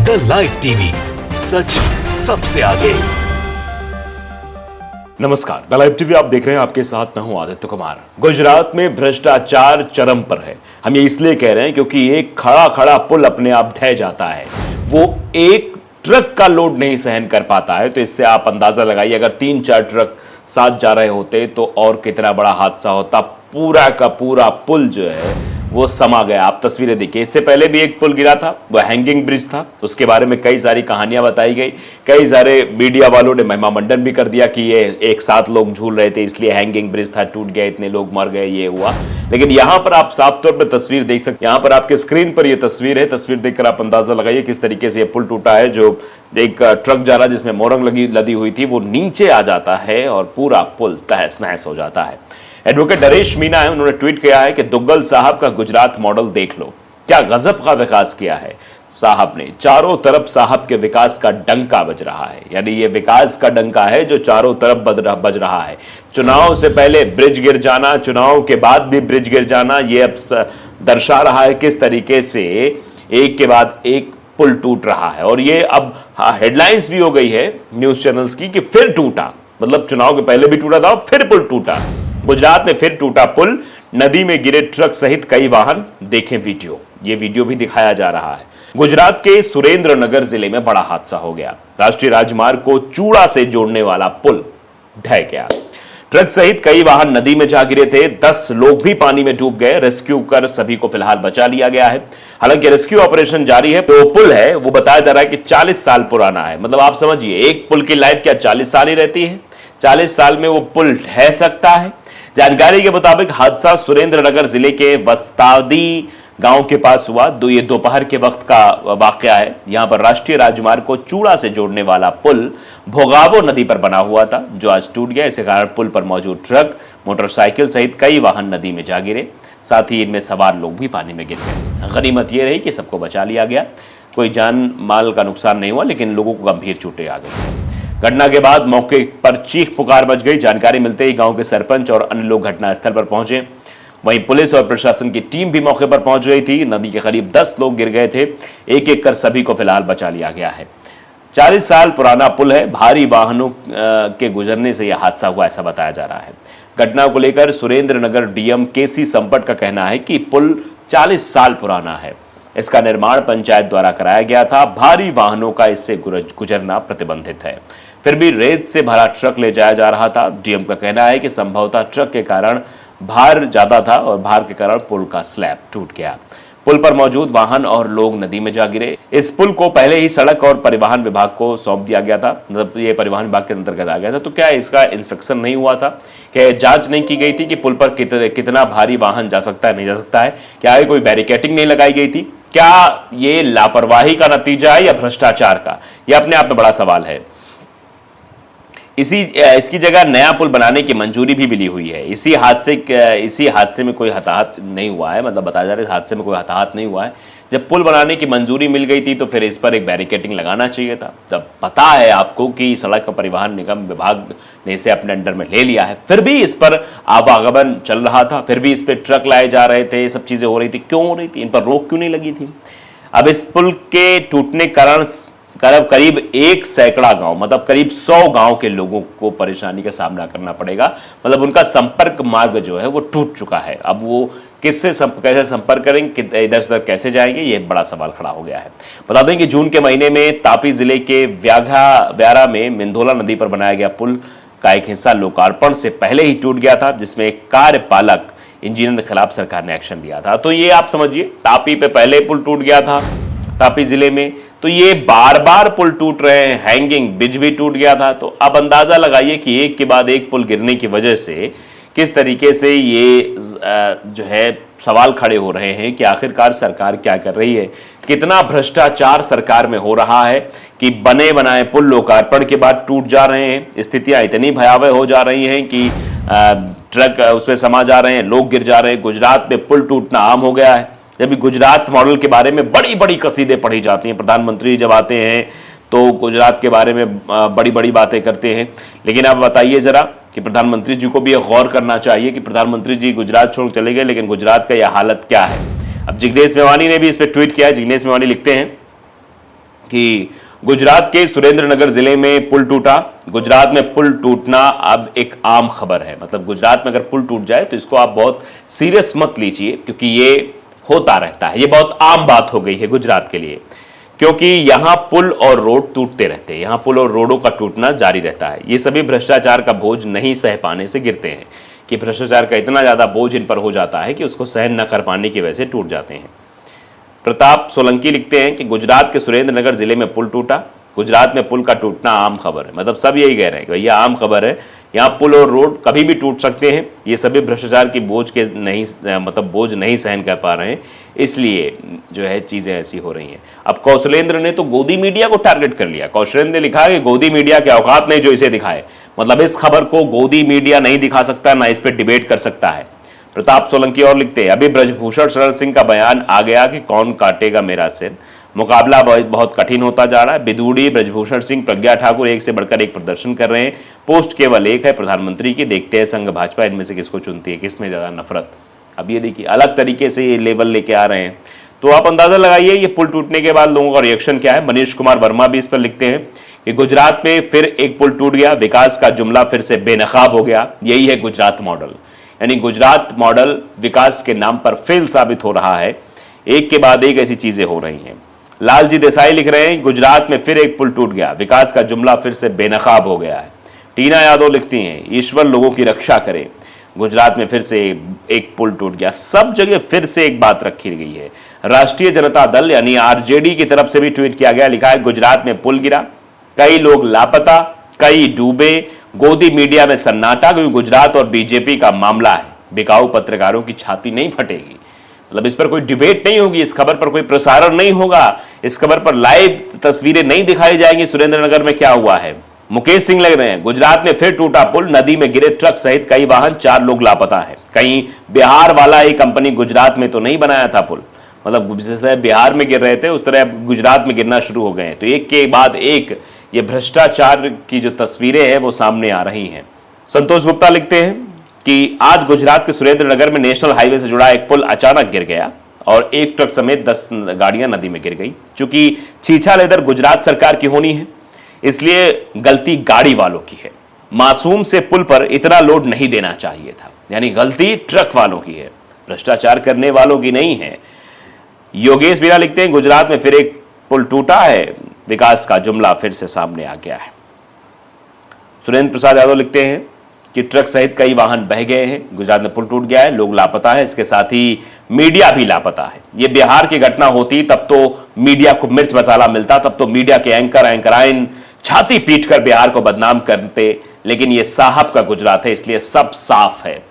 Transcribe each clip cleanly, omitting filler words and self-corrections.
The live TV, सच सबसे आगे। नमस्कार, द लाइव टीवी आप देख रहे हैं। आपके साथ मैं हूं आदित्य कुमार। गुजरात में भ्रष्टाचार चरम पर है। हम ये इसलिए कह रहे हैं क्योंकि एक खड़ा खड़ा पुल अपने आप ढह जाता है। वो एक ट्रक का लोड नहीं सहन कर पाता है। तो इससे आप अंदाजा लगाइए, अगर 3-4 ट्रक साथ जा रहे होते तो और कितना बड़ा हादसा होता। पूरा का पूरा पुल जो है वो समा गया। आप तस्वीरें देखिए। इससे पहले भी एक पुल गिरा था, वो हैंगिंग ब्रिज था। उसके बारे में कई सारी कहानियां बताई गई। कई सारे मीडिया वालों ने महिमा मंडन भी कर दिया कि ये एक साथ लोग झूल रहे थे, इसलिए हैंगिंग ब्रिज था, टूट गया, इतने लोग मर गए, ये हुआ। लेकिन यहां पर आप साफ तौर पर तस्वीर देख सकते हैं। यहां पर आपके स्क्रीन पर यह तस्वीर है। तस्वीर देखकर आप अंदाजा लगाइए किस तरीके से यह पुल टूटा है। जो एक ट्रक जा रहा जिसमें मोरंग लदी हुई थी, वो नीचे आ जाता है और पूरा पुल तहस नहस हो जाता है। एडवोकेट नरेश मीना है, उन्होंने ट्वीट किया है कि दुग्गल साहब का गुजरात मॉडल देख लो, क्या गजब का विकास किया है साहब ने। चारों तरफ साहब के विकास का डंका बज रहा है। यानी ये विकास का डंका है जो चारों तरफ बज रहा है। चुनाव से पहले ब्रिज गिर जाना, चुनाव के बाद भी ब्रिज गिर जाना, ये अब दर्शा रहा है किस तरीके से एक के बाद एक पुल टूट रहा है। और ये अब हेडलाइंस भी हो गई है न्यूज चैनल्स की कि फिर टूटा। मतलब चुनाव के पहले भी टूटा था, फिर पुल टूटा। गुजरात में फिर टूटा पुल, नदी में गिरे ट्रक सहित कई वाहन। देखें वीडियो, ये वीडियो भी दिखाया जा रहा है। गुजरात के सुरेंद्रनगर जिले में बड़ा हादसा हो गया। राष्ट्रीय राजमार्ग को चूड़ा से जोड़ने वाला पुल ढह गया। ट्रक सहित कई वाहन नदी में जा गिरे थे। 10 लोग भी पानी में डूब गए। रेस्क्यू कर सभी को फिलहाल बचा लिया गया है। हालांकि रेस्क्यू ऑपरेशन जारी है। तो पुल है वो बताया जा रहा है कि 40 साल पुराना है। मतलब आप समझिए, एक पुल की लाइफ क्या 40 साल ही रहती है? 40 साल में वो पुल ढह सकता है। जानकारी के मुताबिक हादसा सुरेंद्रनगर जिले के वस्तादी गांव के पास हुआ। ये दोपहर के वक्त का वाकया है। यहां पर राष्ट्रीय राजमार्ग को चूड़ा से जोड़ने वाला पुल भोगावो नदी पर बना हुआ था, जो आज टूट गया। इसके कारण पुल पर मौजूद ट्रक, मोटरसाइकिल सहित कई वाहन नदी में जा गिरे। साथ ही इनमें सवार लोग भी पानी में गिर गए। गनीमत यह रही कि सबको बचा लिया गया। कोई जान माल का नुकसान नहीं हुआ, लेकिन लोगों को गंभीर चोटें आ गई। घटना के बाद मौके पर चीख पुकार मच गई। जानकारी मिलते ही गांव के सरपंच और अन्य लोग घटनास्थल पर पहुंचे। वहीं पुलिस और प्रशासन की टीम भी मौके पर पहुंच गई थी। नदी के करीब 10 लोग गिर गए थे। एक एक कर सभी को फिलहाल बचा लिया गया है। 40 साल पुराना पुल है। भारी वाहनों के गुजरने से यह हादसा हुआ, ऐसा बताया जा रहा है। घटना को लेकर सुरेंद्रनगर डीएम केसी संपट का कहना है कि पुल 40 साल पुराना है। इसका निर्माण पंचायत द्वारा कराया गया था। भारी वाहनों का इससे गुजरना प्रतिबंधित है। फिर भी रेत से भरा ट्रक ले जाया जा रहा था। डीएम का कहना है कि संभवतः ट्रक के कारण भार ज्यादा था और भार के कारण पुल का स्लैब टूट गया। पुल पर मौजूद वाहन और लोग नदी में जा गिरे। इस पुल को पहले ही सड़क और परिवहन विभाग को सौंप दिया गया था। मतलब ये परिवहन विभाग के अंतर्गत आ गया था। तो क्या इसका इंस्पेक्शन नहीं हुआ था? क्या जांच नहीं की गई थी कि पुल पर कितना भारी वाहन जा सकता है, नहीं जा सकता है? क्या कोई बैरिकेटिंग नहीं लगाई गई थी? क्या ये लापरवाही का नतीजा है या भ्रष्टाचार का? यह अपने आप में बड़ा सवाल है। इसकी जगह नया पुल बनाने की मंजूरी भी मिली हुई है। इसी हादसे में कोई हताहत नहीं हुआ है। मतलब बताया जा रहा है इस हादसे में कोई हताहत नहीं हुआ है। जब पुल बनाने की मंजूरी मिल गई थी तो फिर इस पर एक बैरिकेटिंग लगाना चाहिए था। जब पता है आपको कि सड़क परिवहन निगम विभाग ने इसे अपने अंडर में ले लिया है, फिर भी इस पर आवागमन चल रहा था, फिर भी इस पर ट्रक लाए जा रहे थे, सब चीजें हो रही थी। क्यों हो रही थी? इन पर रोक क्यों नहीं लगी थी? अब इस पुल के टूटने कारण करीब 1 सैकड़ा गांव, मतलब करीब 100 गांव के लोगों को परेशानी का सामना करना पड़ेगा। मतलब उनका संपर्क मार्ग जो है वो टूट चुका है। अब वो कैसे संपर्क करेंगे, इधर उधर कैसे जाएंगे, ये बड़ा सवाल खड़ा हो गया है। बता दें कि जून के महीने में तापी जिले के व्यारा में मिंधोला नदी पर बनाया गया पुल का एक हिस्सा लोकार्पण से पहले ही टूट गया था, जिसमें एक कार्यपालक इंजीनियर के खिलाफ सरकार ने एक्शन लिया था। तो ये आप समझिए, तापी पे पहले पुल टूट गया था तापी जिले में, तो ये बार बार पुल टूट रहे हैं। हैंगिंग ब्रिज भी टूट गया था। तो अब अंदाजा लगाइए कि एक के बाद एक पुल गिरने की वजह से किस तरीके से ये जो है सवाल खड़े हो रहे हैं कि आखिरकार सरकार क्या कर रही है। कितना भ्रष्टाचार सरकार में हो रहा है कि बने बनाए पुल लोकार्पण के बाद टूट जा रहे हैं। स्थितियां इतनी भयावह हो जा रही हैं कि ट्रक उसमें समा जा रहे हैं, लोग गिर जा रहे हैं। गुजरात में पुल टूटना आम हो गया है। जब भी गुजरात मॉडल के बारे में बड़ी बड़ी कसीदे पढ़ी जाती हैं, प्रधानमंत्री जब आते हैं तो गुजरात के बारे में बड़ी बड़ी बातें करते हैं। लेकिन आप बताइए जरा कि प्रधानमंत्री जी को भी गौर करना चाहिए कि प्रधानमंत्री जी गुजरात छोड़ चले गए, लेकिन गुजरात का यह हालत क्या है। अब जिग्नेश मेवानी ने भी इस पर ट्वीट किया है। जिग्नेश मेवानी लिखते हैं, कि गुजरात के सुरेंद्रनगर जिले में पुल टूटा। गुजरात में पुल टूटना अब एक आम खबर है, मतलब गुजरात में अगर पुल टूट जाए तो इसको आप बहुत सीरियस मत लीजिए, क्योंकि ये होता रहता है, ये बहुत आम बात हो गई है गुजरात के लिए, क्योंकि यहां पुल और रोड टूटते रहते हैं, यहां पुल और रोडों का टूटना जारी रहता है। ये सभी भ्रष्टाचार का बोझ नहीं सह पाने से गिरते हैं, कि भ्रष्टाचार का इतना ज्यादा बोझ इन पर हो जाता है कि उसको सहन न कर पाने की वजह से टूट जाते हैं। प्रताप सोलंकी लिखते हैं कि गुजरात के सुरेंद्रनगर जिले में पुल टूटा। गुजरात में पुल का टूटना आम खबर है, मतलब सब यही कह रहे हैं कि भैया आम खबर है, यहाँ पुल और रोड कभी भी टूट सकते हैं। ये सभी भ्रष्टाचार की बोझ के नहीं मतलब बोझ नहीं सहन कर पा रहे हैं, इसलिए जो है चीजें ऐसी हो रही हैं। अब कौशलेंद्र ने तो गोदी मीडिया को टारगेट कर लिया। कौशलेंद्र ने लिखा कि गोदी मीडिया के औकात नहीं जो इसे दिखाए, मतलब इस खबर को गोदी मीडिया नहीं दिखा सकता, ना इस पर डिबेट कर सकता है। प्रताप सोलंकी और लिखते हैं, अभी ब्रजभूषण शरण सिंह का बयान आ गया कि कौन काटेगा मेरा सिर। मुकाबला बहुत कठिन होता जा रहा है। बिदूड़ी, ब्रजभूषण सिंह, प्रज्ञा ठाकुर एक से बढ़कर एक प्रदर्शन कर रहे हैं। पोस्ट केवल एक है प्रधानमंत्री की, देखते हैं संघ भाजपा इनमें से किसको चुनती है, किसमें ज्यादा नफरत। अब ये देखिए अलग तरीके से ये लेवल लेके आ रहे हैं, तो आप अंदाजा लगाइए ये पुल टूटने के बाद लोगों का रिएक्शन क्या है। मनीष कुमार वर्मा भी इस पर लिखते हैं कि गुजरात में फिर एक पुल टूट गया, विकास का जुमला फिर से बेनकाब हो गया। यही है गुजरात मॉडल, यानी गुजरात मॉडल विकास के नाम पर फेल साबित हो रहा है। एक के बाद एक ऐसी चीजें हो रही हैं। लालजी देसाई लिख रहे हैं, गुजरात में फिर एक पुल टूट गया, विकास का जुमला फिर से बेनकाब हो गया है। टीना यादव लिखती हैं, ईश्वर लोगों की रक्षा करे, गुजरात में फिर से एक पुल टूट गया। सब जगह फिर से एक बात रखी गई है। राष्ट्रीय जनता दल यानी आरजेडी की तरफ से भी ट्वीट किया गया, लिखा है गुजरात में पुल गिरा, कई लोग लापता, कई डूबे, गोदी मीडिया में सन्नाटा, क्योंकि गुजरात और बीजेपी का मामला है, बिकाऊ पत्रकारों की छाती नहीं फटेगी। मतलब इस पर कोई डिबेट नहीं होगी, इस खबर पर कोई प्रसारण नहीं होगा, इस खबर पर लाइव तस्वीरें नहीं दिखाई जाएंगी सुरेंद्रनगर में क्या हुआ है। मुकेश सिंह लग रहे हैं, गुजरात में फिर टूटा पुल, नदी में गिरे ट्रक सहित कई वाहन, 4 लोग लापता है। कहीं बिहार वाला ही कंपनी गुजरात में तो नहीं बनाया था पुल, मतलब जैसे बिहार में गिर रहे थे उस तरह गुजरात में गिरना शुरू हो गए हैं। तो एक के बाद एक ये भ्रष्टाचार की जो तस्वीरें हैं वो सामने आ रही हैं। संतोष गुप्ता लिखते हैं कि आज गुजरात के सुरेंद्रनगर में नेशनल हाईवे से जुड़ा एक पुल अचानक गिर गया और एक ट्रक समेत 10 गाड़ियां नदी में गिर गई। चूंकि छीछा लेदर गुजरात सरकार की होनी है, इसलिए गलती गाड़ी वालों की है। मासूम से पुल पर इतना लोड नहीं देना चाहिए था, यानी गलती ट्रक वालों की है, भ्रष्टाचार करने वालों की नहीं है। योगेश मीणा लिखते हैं, गुजरात में फिर एक पुल टूटा है, विकास का जुमला फिर से सामने आ गया है। सुरेंद्र प्रसाद यादव लिखते हैं कि ट्रक सहित कई वाहन बह गए हैं, गुजरात में पुल टूट गया है, लोग लापता है, इसके साथ ही मीडिया भी लापता है। ये बिहार की घटना होती तब तो मीडिया को मिर्च मसाला मिलता, तब तो मीडिया के एंकराइन छाती पीटकर बिहार को बदनाम करते, लेकिन ये साहब का गुजरात है, इसलिए सब साफ है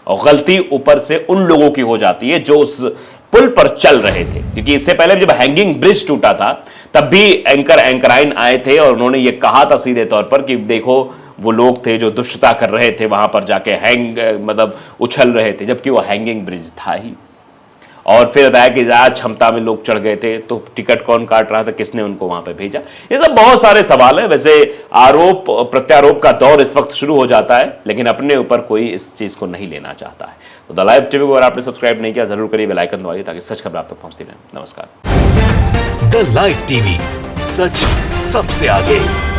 और गलती ऊपर से उन लोगों की हो जाती है जो उस पुल पर चल रहे थे। क्योंकि इससे पहले जब हैंगिंग ब्रिज टूटा था तब भी एंकराइन आए थे और उन्होंने ये कहा था सीधे तौर पर कि देखो वो लोग थे जो दुष्टता कर रहे थे, वहां पर जाके मतलब उछल रहे थे, जबकि वो हैंगिंग ब्रिज था ही। और फिर बताया कि ज्यादा क्षमता में लोग चढ़ गए थे, तो टिकट कौन काट रहा था, किसने उनको वहां पे भेजा। ये सब बहुत सारे सवाल है। वैसे आरोप प्रत्यारोप का दौर इस वक्त शुरू हो जाता है, लेकिन अपने ऊपर कोई इस चीज को नहीं लेना चाहता है। तो द लाइव टीवी को अगर आपने सब्सक्राइब नहीं किया जरूर करिए, बेल आइकन दबाइए ताकि सच खबर आप तक पहुंचती रहे। नमस्कार। द लाइव टीवी, सच सबसे आगे।